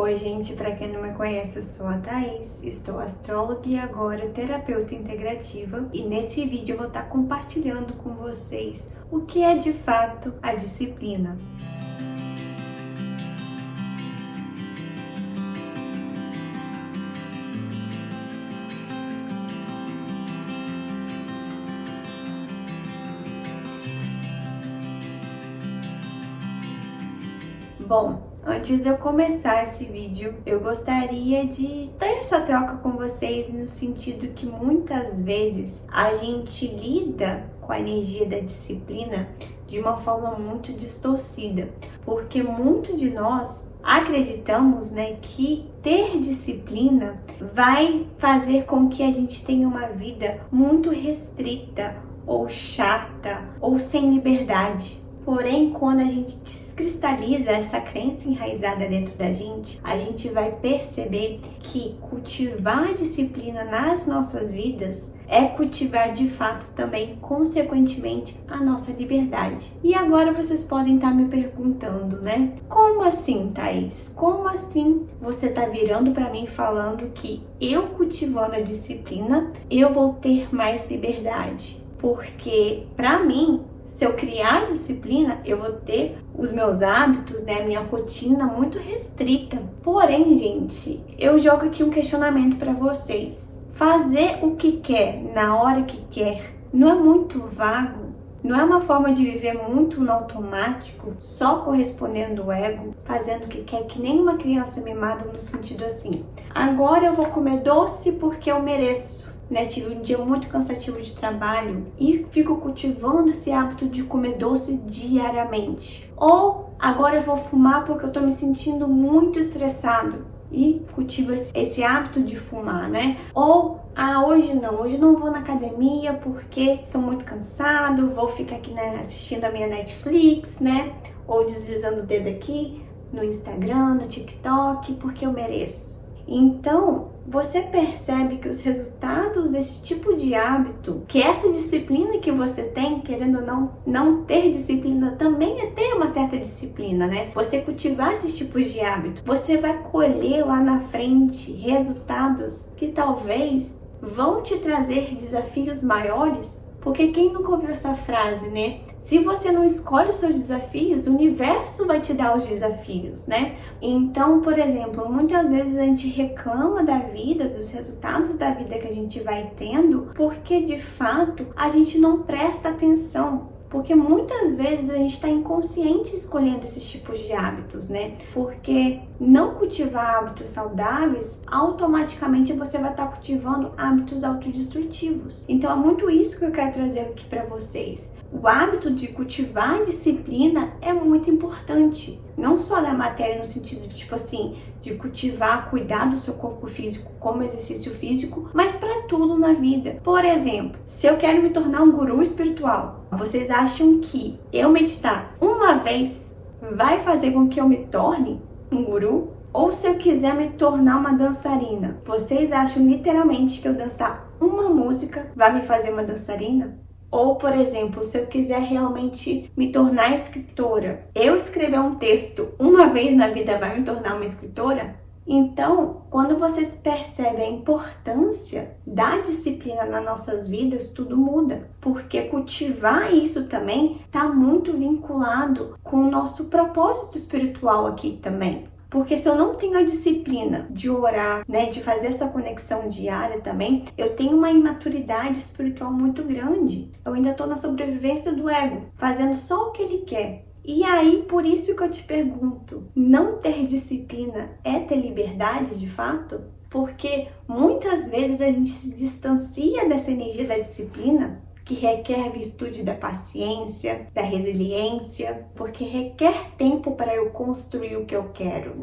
Oi, gente, para quem não me conhece, eu sou a Thaís, estou astróloga e agora terapeuta integrativa, e nesse vídeo eu vou estar compartilhando com vocês o que é de fato a disciplina. Bom, antes de eu começar esse vídeo, eu gostaria de ter essa troca com vocês no sentido que muitas vezes a gente lida com a energia da disciplina de uma forma muito distorcida, porque muito de nós acreditamos, que ter disciplina vai fazer com que a gente tenha uma vida muito restrita ou chata ou sem liberdade. Porém, quando a gente descristaliza essa crença enraizada dentro da gente, a gente vai perceber que cultivar a disciplina nas nossas vidas é cultivar de fato também, consequentemente, a nossa liberdade. E agora vocês podem estar me perguntando, Como assim, Thaís? Como assim você está virando para mim falando que eu cultivando a disciplina, eu vou ter mais liberdade? Porque, para mim, se eu criar disciplina, eu vou ter os meus hábitos, a minha rotina muito restrita. Porém, gente, eu jogo aqui um questionamento para vocês. Fazer o que quer, na hora que quer, não é muito vago? Não é uma forma de viver muito no automático, só correspondendo ao ego, fazendo o que quer, que nem uma criança mimada no sentido assim. Agora eu vou comer doce porque eu mereço. Tive um dia muito cansativo de trabalho e fico cultivando esse hábito de comer doce diariamente. Ou agora eu vou fumar porque eu tô me sentindo muito estressado e cultivo esse hábito de fumar, Ou, hoje não vou na academia porque tô muito cansado, vou ficar aqui assistindo a minha Netflix, Ou deslizando o dedo aqui no Instagram, no TikTok, porque eu mereço. Então, você percebe que os resultados desse tipo de hábito, que essa disciplina que você tem, querendo ou não ter disciplina também é ter uma certa disciplina, Você cultivar esses tipos de hábito, você vai colher lá na frente resultados que talvez vão te trazer desafios maiores. Porque quem nunca ouviu essa frase, Se você não escolhe os seus desafios, o universo vai te dar os desafios, Então, por exemplo, muitas vezes a gente reclama da vida, dos resultados da vida que a gente vai tendo, porque de fato a gente não presta atenção. Porque muitas vezes a gente está inconsciente escolhendo esses tipos de hábitos, Porque não cultivar hábitos saudáveis, automaticamente você vai estar cultivando hábitos autodestrutivos. Então é muito isso que eu quero trazer aqui para vocês. O hábito de cultivar a disciplina é muito importante. Não só na matéria no sentido de cultivar, cuidar do seu corpo físico como exercício físico, mas para tudo na vida. Por exemplo, se eu quero me tornar um guru espiritual, vocês acham que eu meditar uma vez vai fazer com que eu me torne um guru? Ou se eu quiser me tornar uma dançarina, vocês acham literalmente que eu dançar uma música vai me fazer uma dançarina? Ou, por exemplo, se eu quiser realmente me tornar escritora, eu escrever um texto uma vez na vida vai me tornar uma escritora? Então, quando vocês percebem a importância da disciplina nas nossas vidas, tudo muda. Porque cultivar isso também está muito vinculado com o nosso propósito espiritual aqui também. Porque se eu não tenho a disciplina de orar, de fazer essa conexão diária também, eu tenho uma imaturidade espiritual muito grande. Eu ainda estou na sobrevivência do ego, fazendo só o que ele quer. E aí, por isso que eu te pergunto, não ter disciplina é ter liberdade de fato? Porque muitas vezes a gente se distancia dessa energia da disciplina, que requer a virtude da paciência, da resiliência, porque requer tempo para eu construir o que eu quero,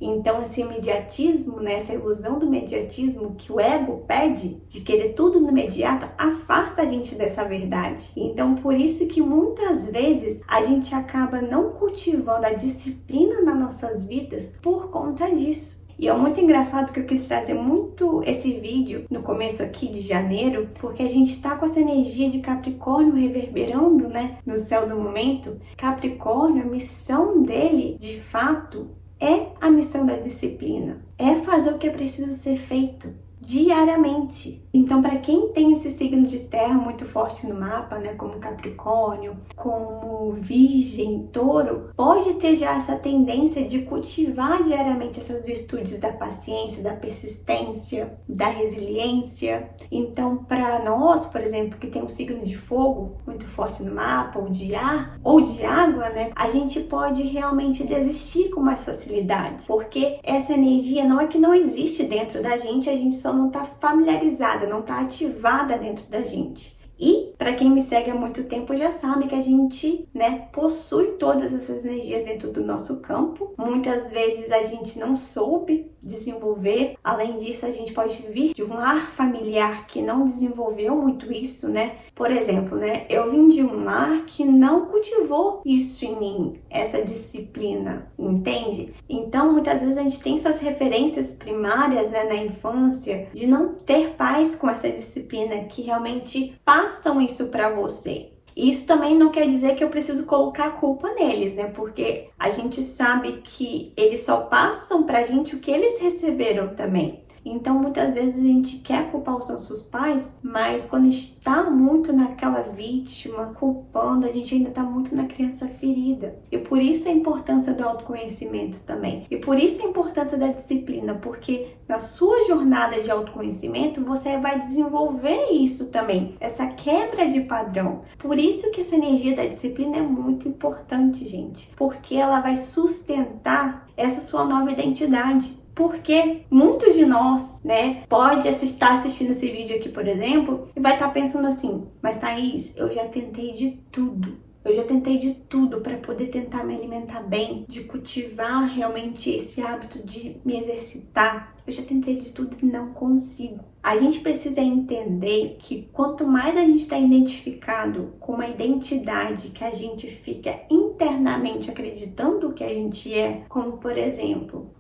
Então esse imediatismo, essa ilusão do imediatismo que o ego pede, de querer tudo no imediato, afasta a gente dessa verdade. Então por isso que muitas vezes a gente acaba não cultivando a disciplina nas nossas vidas por conta disso. E é muito engraçado que eu quis trazer muito esse vídeo no começo aqui de janeiro, porque a gente tá com essa energia de Capricórnio reverberando, no céu do momento. Capricórnio, a missão dele, de fato, é a missão da disciplina. É fazer o que é preciso ser feito diariamente. Então, para quem tem esse signo de terra muito forte no mapa, né, como Capricórnio, como Virgem, Touro, pode ter já essa tendência de cultivar diariamente essas virtudes da paciência, da persistência, da resiliência. Então, para nós, por exemplo, que tem um signo de fogo muito forte no mapa, ou de ar, ou de água, né, a gente pode realmente desistir com mais facilidade, porque essa energia não é que não existe dentro da gente, a gente só não está familiarizada, não está ativada dentro da gente. E para quem me segue há muito tempo já sabe que a gente, né, possui todas essas energias dentro do nosso campo. Muitas vezes a gente não soube desenvolver. Além disso, a gente pode vir de um lar familiar que não desenvolveu muito isso, né? Por exemplo, né, eu vim de um lar que não cultivou isso em mim, essa disciplina, entende? Então, muitas vezes a gente tem essas referências primárias, né, na infância, de não ter pais com essa disciplina que realmente passam isso para você. Isso também não quer dizer que eu preciso colocar a culpa neles, né? Porque a gente sabe que eles só passam pra gente o que eles receberam também. Então, muitas vezes a gente quer culpar os nossos pais, mas quando a gente está muito naquela vítima, culpando, a gente ainda está muito na criança ferida. E por isso a importância do autoconhecimento também. E por isso a importância da disciplina, porque na sua jornada de autoconhecimento, você vai desenvolver isso também, essa quebra de padrão. Por isso que essa energia da disciplina é muito importante, gente, porque ela vai sustentar essa sua nova identidade. Porque muitos de nós, né, pode estar assistindo esse vídeo aqui, por exemplo, e vai estar pensando assim, mas Thaís, eu já tentei de tudo. Eu já tentei de tudo para poder tentar me alimentar bem, de cultivar realmente esse hábito de me exercitar. Eu já tentei de tudo e não consigo. A gente precisa entender que quanto mais a gente está identificado com uma identidade que a gente fica internamente acreditando que a gente é, como por exemplo,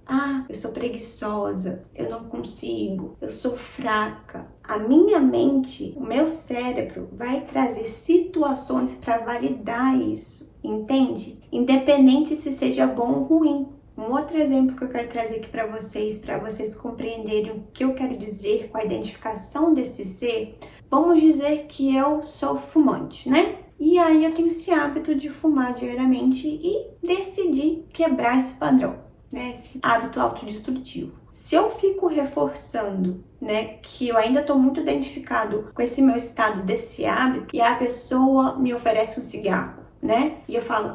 eu sou preguiçosa, eu não consigo, eu sou fraca. A minha mente, o meu cérebro vai trazer situações para validar isso, entende? Independente se seja bom ou ruim. Um outro exemplo que eu quero trazer aqui para vocês compreenderem o que eu quero dizer com a identificação desse ser, vamos dizer que eu sou fumante, né? E aí eu tenho esse hábito de fumar diariamente e decidi quebrar esse padrão, né? Esse hábito autodestrutivo. Se eu fico reforçando, né, que eu ainda estou muito identificado com esse meu estado desse hábito e a pessoa me oferece um cigarro, né? E eu falo,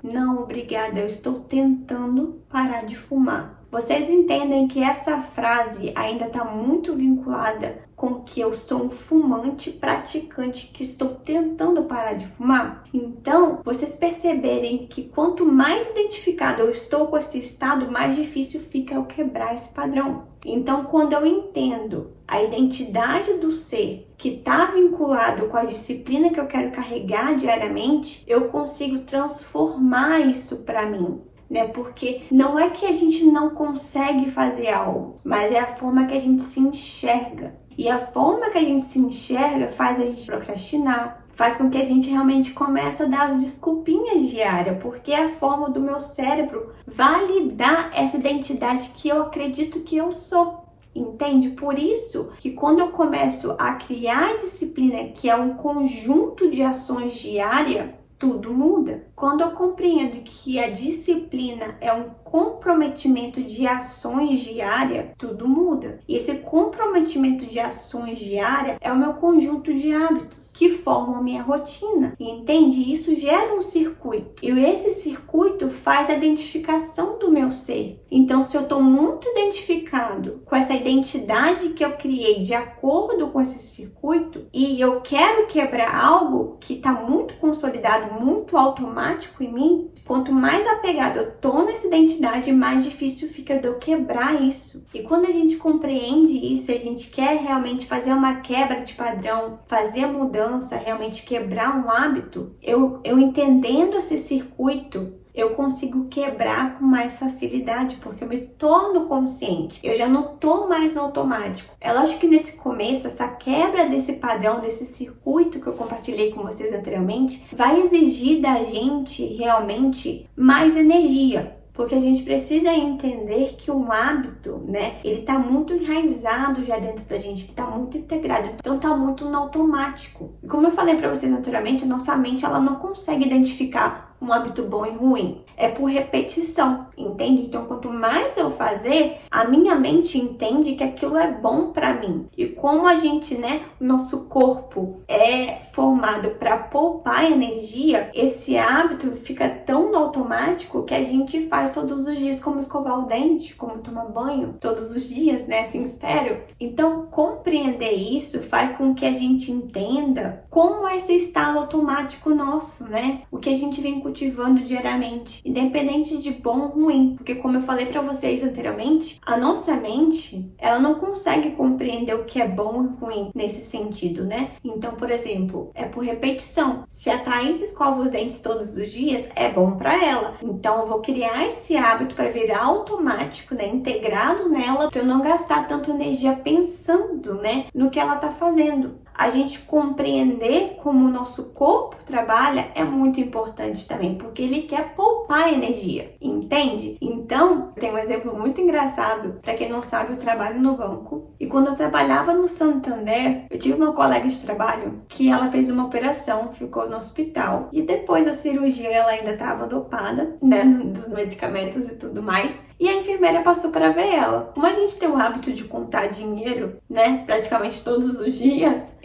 não, obrigada, eu estou tentando parar de fumar. Vocês entendem que essa frase ainda está muito vinculada com que eu sou um fumante praticante que estou tentando parar de fumar? Então, vocês perceberem que quanto mais identificado eu estou com esse estado, mais difícil fica eu quebrar esse padrão. Então, quando eu entendo a identidade do ser que está vinculado com a disciplina que eu quero carregar diariamente, eu consigo transformar isso para mim. Né? Porque não é que a gente não consegue fazer algo, mas é a forma que a gente se enxerga. E a forma que a gente se enxerga faz a gente procrastinar, faz com que a gente realmente comece a dar as desculpinhas diárias, porque é a forma do meu cérebro validar essa identidade que eu acredito que eu sou. Entende? Por isso que quando eu começo a criar disciplina, que é um conjunto de ações diárias, tudo muda. Quando eu compreendo que a disciplina é um comprometimento de ações diárias, tudo muda. E esse comprometimento de ações diárias é o meu conjunto de hábitos que formam a minha rotina. Entende? Isso gera um circuito. E esse circuito faz a identificação do meu ser. Então, se eu estou muito identificado com essa identidade que eu criei de acordo com esse circuito e eu quero quebrar algo que está muito consolidado, muito automático em mim, quanto mais apegado eu tô nessa identidade, mais difícil fica de eu quebrar isso. E quando a gente compreende isso, a gente quer realmente fazer uma quebra de padrão, fazer a mudança, realmente quebrar um hábito, eu entendendo esse circuito, eu consigo quebrar com mais facilidade, porque eu me torno consciente. Eu já não tô mais no automático. É lógico que nesse começo, essa quebra desse padrão, desse circuito que eu compartilhei com vocês anteriormente, vai exigir da gente realmente mais energia. porque a gente precisa entender que um hábito, né, ele tá muito enraizado já dentro da gente, que tá muito integrado, então tá muito no automático. E como eu falei para vocês anteriormente, nossa mente ela não consegue identificar um hábito bom e ruim. É por repetição, entende? Então, quanto mais eu fazer, a minha mente entende que aquilo é bom para mim. E como a gente, né, nosso corpo é formado para poupar energia, esse hábito fica tão no automático que a gente faz todos os dias, como escovar o dente, como tomar banho, todos os dias, né, assim espero. Então, compreender isso faz com que a gente entenda como é esse estado automático nosso, né? O que a gente vem cultivando diariamente, independente de bom ou ruim, porque como eu falei para vocês anteriormente, a nossa mente, ela não consegue compreender o que é bom e ruim nesse sentido, né? Então, por exemplo, é por repetição. Se a Thaís escova os dentes todos os dias, é bom para ela. Então, eu vou criar esse hábito para virar automático, né? Integrado nela, para eu não gastar tanto energia pensando, né, no que ela tá fazendo. A gente compreender como o nosso corpo trabalha é muito importante também, porque ele quer poupar energia, entende? Então, tem um exemplo muito engraçado. Para quem não sabe, eu trabalho no banco e quando eu trabalhava no Santander, eu tive uma colega de trabalho que ela fez uma operação, ficou no hospital e depois da cirurgia ela ainda estava dopada, né, dos medicamentos e tudo mais, e a enfermeira passou para ver ela. Como a gente tem o hábito de contar dinheiro, né, praticamente todos os dias,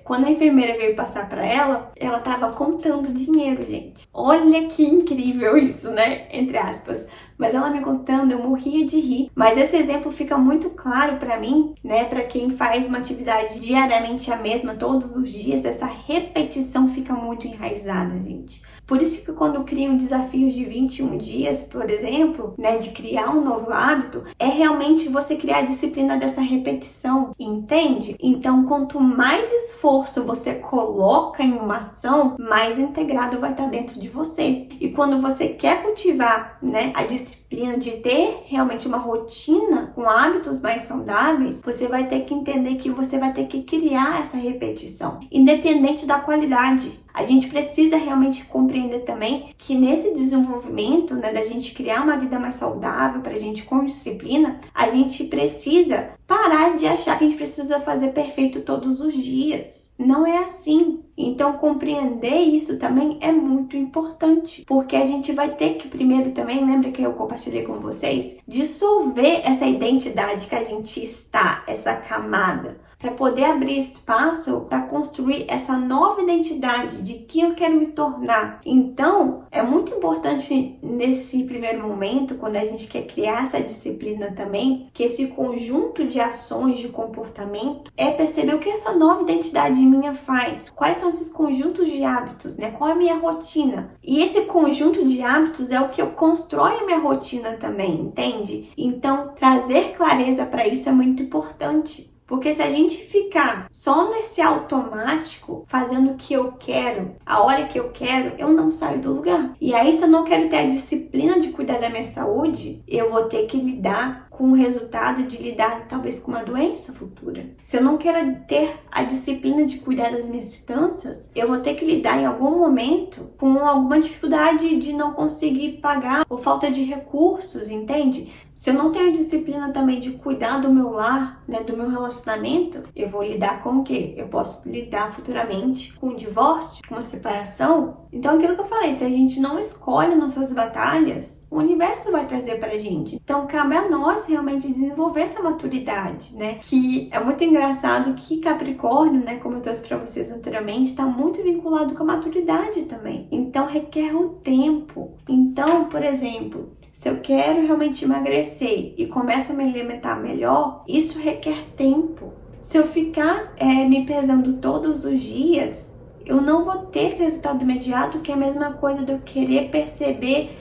quando a enfermeira veio passar para ela tava contando dinheiro, gente. Olha que incrível isso, né? Entre aspas. Mas ela me contando, eu morria de rir. Mas esse exemplo fica muito claro para mim, né? Para quem faz uma atividade diariamente a mesma, todos os dias, essa repetição fica muito enraizada, gente. Por isso que quando criam desafios de 21 dias, por exemplo, né, de criar um novo hábito, é realmente você criar a disciplina dessa repetição, entende? Então, quanto mais esforço você coloca em uma ação, mais integrado vai estar dentro de você. E quando você quer cultivar, né, a disciplina de ter realmente uma rotina com hábitos mais saudáveis, você vai ter que entender que você vai ter que criar essa repetição, independente da qualidade. A gente precisa realmente compreender também que nesse desenvolvimento, né, da gente criar uma vida mais saudável pra gente com disciplina, a gente precisa parar de achar que a gente precisa fazer perfeito todos os dias. Não é assim. Então, compreender isso também é muito importante, porque a gente vai ter que primeiro também, lembra que eu compartilhei com vocês, dissolver essa identidade que a gente está, essa camada, para poder abrir espaço para construir essa nova identidade de quem eu quero me tornar. Então, é muito importante nesse primeiro momento, quando a gente quer criar essa disciplina também, que esse conjunto de ações, de comportamento, é perceber o que essa nova identidade minha faz, quais são esses conjuntos de hábitos, né? Qual é a minha rotina? E esse conjunto de hábitos é o que eu constrói a minha rotina também, entende? Então, trazer clareza para isso é muito importante. Porque se a gente ficar só nesse automático, fazendo o que eu quero, a hora que eu quero, eu não saio do lugar. E aí, se eu não quero ter a disciplina de cuidar da minha saúde, eu vou ter que lidar com o resultado de lidar talvez com uma doença futura. Se eu não quero ter a disciplina de cuidar das minhas finanças, eu vou ter que lidar em algum momento com alguma dificuldade de não conseguir pagar ou falta de recursos, entende? Se eu não tenho disciplina também de cuidar do meu lar, né, do meu relacionamento, eu vou lidar com o quê? Eu posso lidar futuramente com um divórcio, com uma separação. Então, aquilo que eu falei, se a gente não escolhe nossas batalhas, o universo vai trazer pra gente. Então, cabe a nós realmente desenvolver essa maturidade, né? Que é muito engraçado que Capricórnio, né, como eu trouxe pra vocês anteriormente, está muito vinculado com a maturidade também. Então, requer o tempo. Então, por exemplo, se eu quero realmente emagrecer e começo a me alimentar melhor, isso requer tempo. Se eu ficar me pesando todos os dias, eu não vou ter esse resultado imediato, que é a mesma coisa de eu querer perceber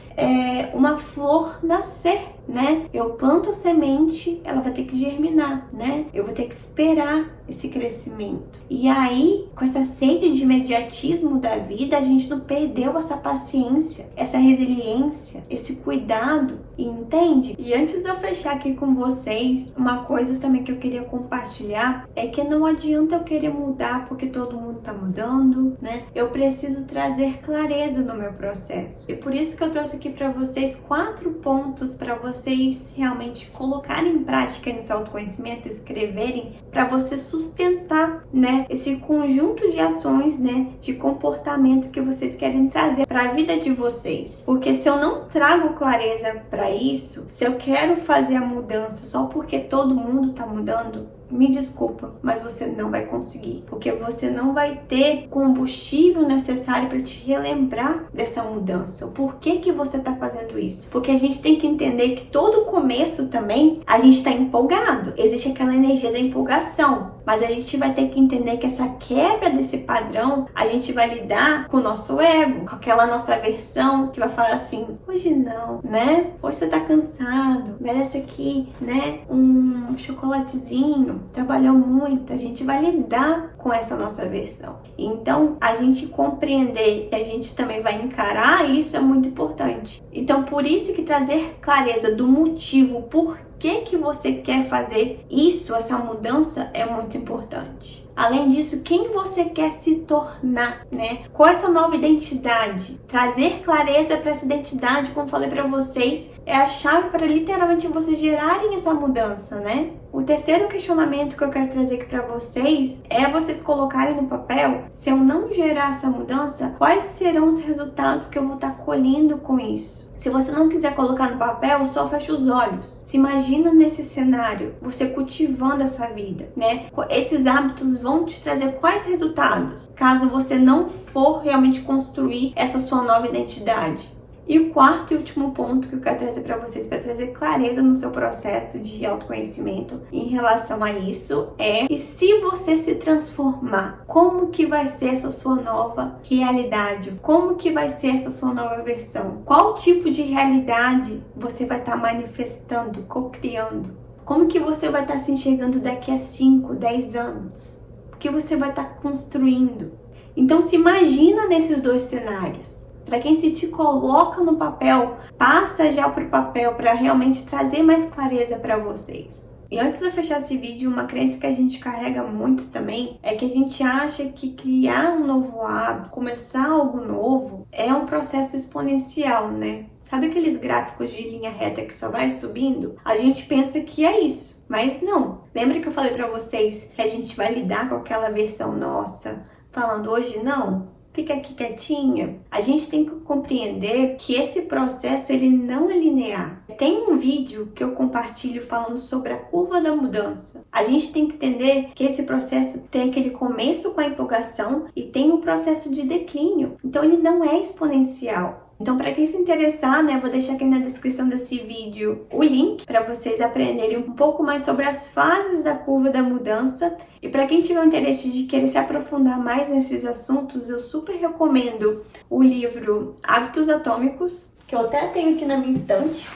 uma flor nascer, né? Eu planto a semente, ela vai ter que germinar, né? Eu vou ter que esperar esse crescimento. E aí, com essa sede de imediatismo da vida, a gente não perdeu essa paciência, essa resiliência, esse cuidado, entende? E antes de eu fechar aqui com vocês, uma coisa também que eu queria compartilhar é que não adianta eu querer mudar porque todo mundo tá mudando, né? Eu preciso trazer clareza no meu processo. E por isso que eu trouxe aqui para vocês 4 pontos para vocês realmente colocarem em prática nesse autoconhecimento, escreverem, para você sustentar, né, esse conjunto de ações, né, de comportamento que vocês querem trazer para a vida de vocês. Porque se eu não trago clareza para isso, se eu quero fazer a mudança só porque todo mundo tá mudando, me desculpa, mas você não vai conseguir, porque você não vai ter combustível necessário para te relembrar dessa mudança. O porquê que você está fazendo isso? Porque a gente tem que entender que todo começo também a gente está empolgado, existe aquela energia da empolgação, mas a gente vai ter que entender que essa quebra desse padrão, a gente vai lidar com o nosso ego, com aquela nossa versão que vai falar assim, hoje não, né? Hoje você tá cansado, merece aqui, né, um chocolatezinho, trabalhou muito. A gente vai lidar com essa nossa versão. Então, a gente compreender que a gente também vai encarar isso é muito importante. Então, por isso que trazer clareza do motivo por que você quer fazer isso, essa mudança, é muito importante. Além disso, quem você quer se tornar, né? Com essa nova identidade, trazer clareza para essa identidade, como falei para vocês, é a chave para literalmente vocês gerarem essa mudança, né? O terceiro questionamento que eu quero trazer aqui para vocês é vocês colocarem no papel, se eu não gerar essa mudança, quais serão os resultados que eu vou estar colhendo com isso? Se você não quiser colocar no papel, só fecha os olhos. Se imagina nesse cenário, você cultivando essa vida, né? Esses hábitos vão te trazer quais resultados, caso você não for realmente construir essa sua nova identidade. E o quarto e último ponto que eu quero trazer para vocês, para trazer clareza no seu processo de autoconhecimento em relação a isso, é: e se você se transformar, como que vai ser essa sua nova realidade? Como que vai ser essa sua nova versão? Qual tipo de realidade você vai estar manifestando, co-criando? Como que você vai estar se enxergando daqui a 5, 10 anos? O que você vai estar construindo? Então se imagina nesses dois cenários. Para quem se te coloca no papel, passa já para o papel para realmente trazer mais clareza para vocês. E antes de eu fechar esse vídeo, uma crença que a gente carrega muito também é que a gente acha que criar um novo hábito, começar algo novo, é um processo exponencial, né? Sabe aqueles gráficos de linha reta que só vai subindo? A gente pensa que é isso, mas não. Lembra que eu falei para vocês que a gente vai lidar com aquela versão nossa, falando hoje não? Fica aqui quietinha. A gente tem que compreender que esse processo ele não é linear. Tem um vídeo que eu compartilho falando sobre a curva da mudança. A gente tem que entender que esse processo tem aquele começo com a empolgação e tem um processo de declínio. Então ele não é exponencial. Então, para quem se interessar, né, vou deixar aqui na descrição desse vídeo o link para vocês aprenderem um pouco mais sobre as fases da curva da mudança. E para quem tiver o interesse de querer se aprofundar mais nesses assuntos, eu super recomendo o livro Hábitos Atômicos, que eu até tenho aqui na minha estante.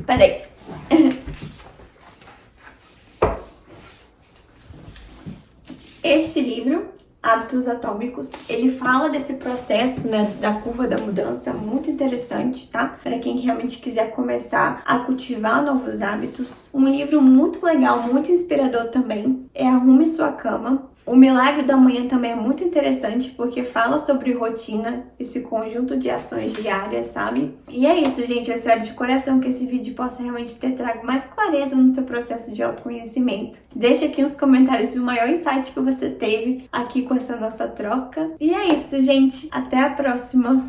Peraí. Este livro, Hábitos Atômicos, ele fala desse processo, né, da curva da mudança, muito interessante, tá? Para quem realmente quiser começar a cultivar novos hábitos. Um livro muito legal, muito inspirador também, é Arrume Sua Cama. O Milagre da Manhã também é muito interessante, porque fala sobre rotina, esse conjunto de ações diárias, sabe? E é isso, gente. Eu espero de coração que esse vídeo possa realmente ter trago mais clareza no seu processo de autoconhecimento. Deixa aqui nos comentários o maior insight que você teve aqui com essa nossa troca. E é isso, gente. Até a próxima!